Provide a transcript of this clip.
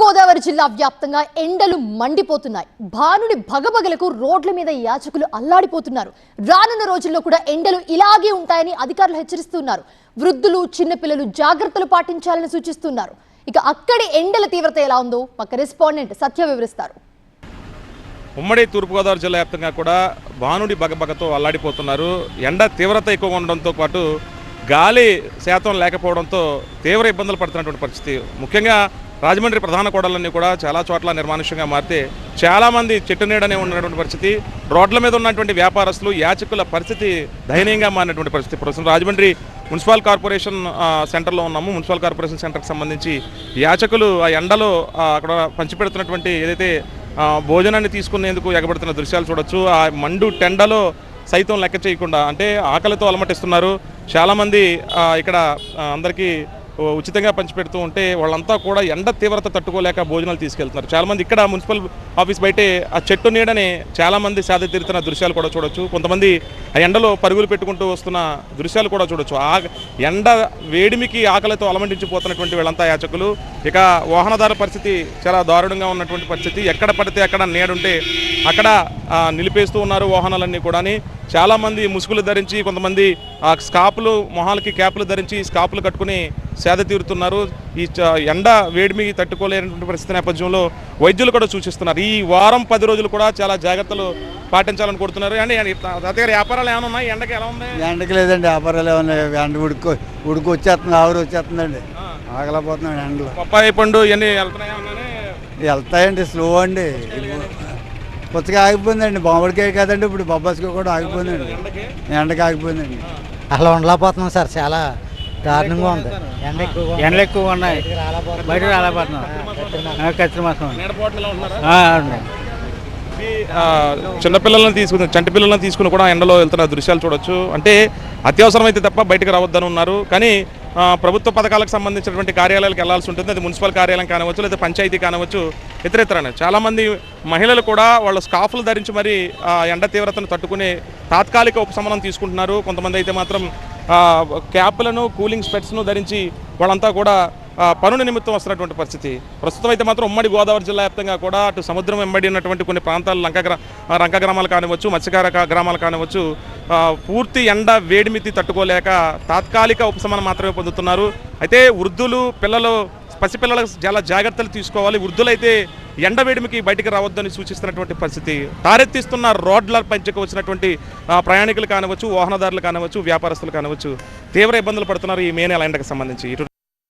తూర్పుగోదావరి జిల్లా వ్యాప్తంగా ఎండలు మండిపోతున్నాయి. భానుడి భగభగలకు రోడ్ల మీద యాచకులు అల్లాడిపోతున్నారు. రానున్న రోజుల్లో కూడా ఎండలు ఇలాగే ఉంటాయని అధికారులు హెచ్చరిస్తున్నారు. వృద్ధులు, చిన్నపిల్లలు జాగ్రత్తలు పాటించాలని సూచిస్తున్నారు. ఇక అక్కడి ఎండల తీవ్రత ఎలా ఉందో పక్క రెస్పాండెంట్ సత్య వివరిస్తారు. ఉమ్మడి తూర్పుగోదావరి జిల్లా వ్యాప్తంగా కూడా భానుడి బగబగతో అల్లాడిపోతున్నారు. ఎండ తీవ్రత ఎక్కువగా ఉండడంతో పాటు గాలి శాతం లేకపోవడంతో తీవ్ర ఇబ్బందులు పడుతున్నటువంటి పరిస్థితి. ముఖ్యంగా రాజమండ్రి ప్రధాన కూడలన్నీ కూడా చాలా చోట్ల నిర్మానుష్యంగా మారితే చాలామంది చెట్టు నీడనే ఉన్నటువంటి పరిస్థితి. రోడ్ల మీద ఉన్నటువంటి వ్యాపారస్తులు, యాచకుల పరిస్థితి దయనీయంగా మారినటువంటి పరిస్థితి. ప్రస్తుతం రాజమండ్రి మున్సిపల్ కార్పొరేషన్ సెంటర్లో ఉన్నాము. మున్సిపల్ కార్పొరేషన్ సెంటర్కి సంబంధించి యాచకులు ఆ ఎండలో అక్కడ పంచిపెడుతున్నటువంటి ఏదైతే భోజనాన్ని తీసుకునేందుకు ఎగబడుతున్న దృశ్యాలు చూడొచ్చు. ఆ మండు టెండలో సైతం లెక్క చేయకుండా అంటే ఆకలితో అలమటిస్తున్నారు. చాలామంది ఇక్కడ అందరికీ ఉచితంగా పంచిపెడుతూ ఉంటే వాళ్ళంతా కూడా ఎండ తీవ్రత తట్టుకోలేక భోజనాలు తీసుకెళ్తున్నారు. చాలామంది ఇక్కడ మున్సిపల్ ఆఫీస్ బయటే ఆ చెట్టు నీడని చాలామంది సేద తీరుతున్న దృశ్యాలు కూడా చూడొచ్చు. కొంతమంది ఆ ఎండలో పరుగులు పెట్టుకుంటూ వస్తున్న దృశ్యాలు కూడా చూడొచ్చు. ఆ ఎండ వేడిమికి ఆకలితో అలమటించిపోతున్నటువంటి వీళ్ళంతా యాచకులు. ఇక వాహనదారుల పరిస్థితి చాలా దారుణంగా ఉన్నటువంటి పరిస్థితి. ఎక్కడ పడితే అక్కడ నీడుంటే అక్కడ నిలిపేస్తూ ఉన్నారు వాహనాలన్నీ కూడా. చాలామంది ముసుగులు ధరించి, కొంతమంది స్కాపులు మొహాలకి క్యాపులు ధరించి స్కాపులు కట్టుకుని సేద తీరుతున్నారు. ఈ ఎండ వేడిమి తట్టుకోలేనటువంటి పరిస్థితి నేపథ్యంలో వైద్యులు కూడా సూచిస్తున్నారు ఈ వారం 10 రోజులు కూడా చాలా జాగ్రత్తలు పాటించాలని కోరుతున్నారు. అండి తాతగారు వ్యాపారాలు ఏమైనా ఉన్నాయి? ఎండకి ఎలా ఉంది? ఎండకి లేదండి, వ్యాపారాలు ఏమన్నాయి. ఎండ ఉడుకు వచ్చేస్తుంది, ఆవిరి వచ్చేస్తుందండి. ఆగలేకపోతున్నాడు ఎండలో. పప్పాయి పండు ఇవన్నీ వెళ్తాయండి, స్లో అండి. కొత్తగా ఆగిపోయిందండి. మామిడికాయ కదండి, ఇప్పుడు బొబ్బాసికాయ కూడా ఆగిపోయిందండి. ఎండకి ఆగిపోయిందండి. అసలు ఉండలేకపోతున్నాం సార్, చాలా దారుణంగా ఉంది. ఎండలు ఎక్కువగా ఉన్నాయి, బయట రాలేకపోతున్నాం. కత్తిరి మాసం చిన్నపిల్లలను తీసుకుని, చంటి పిల్లలను తీసుకుని కూడా ఎండలో వెళ్తున్న దృశ్యాలు చూడొచ్చు. అంటే అత్యవసరమైతే తప్ప బయటకు రావద్దని ఉన్నారు. కానీ ప్రభుత్వ పథకాలకు సంబంధించినటువంటి కార్యాలయాలకు వెళ్లాల్సి ఉంటుంది. అది మున్సిపల్ కార్యాలయం కానివచ్చు, లేదా పంచాయతీ కానివచ్చు, ఇతరనే చాలామంది మహిళలు కూడా వాళ్ళ స్కాఫ్లు ధరించి మరి ఎండ తీవ్రతను తట్టుకునే తాత్కాలిక ఉపశమనం తీసుకుంటున్నారు. కొంతమంది అయితే మాత్రం క్యాప్లను, కూలింగ్ స్పెట్స్ను ధరించి వాళ్ళంతా కూడా పనుల నిమిత్తం వస్తున్నటువంటి పరిస్థితి. ప్రస్తుతం అయితే మాత్రం ఉమ్మడి గోదావరి జిల్లా వ్యాప్తంగా కూడా అటు సముద్రం వెంబడి ఉన్నటువంటి కొన్ని ప్రాంతాలు, లంక గ్రామాలు కానివచ్చు, మత్స్యకార గ్రామాలు కానివచ్చు, పూర్తి ఎండ వేడిమితి తట్టుకోలేక తాత్కాలిక ఉపశమనం మాత్రమే పొందుతున్నారు. అయితే వృద్ధులు, పిల్లలు, పసిపిల్లలకు చాలా జాగ్రత్తలు తీసుకోవాలి. వృద్ధులైతే ఎండ వేడిమికి బయటికి రావద్దని సూచిస్తున్నటువంటి పరిస్థితి. తారెత్తిస్తున్న రోడ్ల పంచకు వచ్చినటువంటి ప్రయాణికులు కానివచ్చు, వాహనదారులు కానివచ్చు, వ్యాపారస్తులు కానివచ్చు తీవ్ర ఇబ్బందులు పడుతున్నారు ఈ మే నెల ఎండకు సంబంధించి.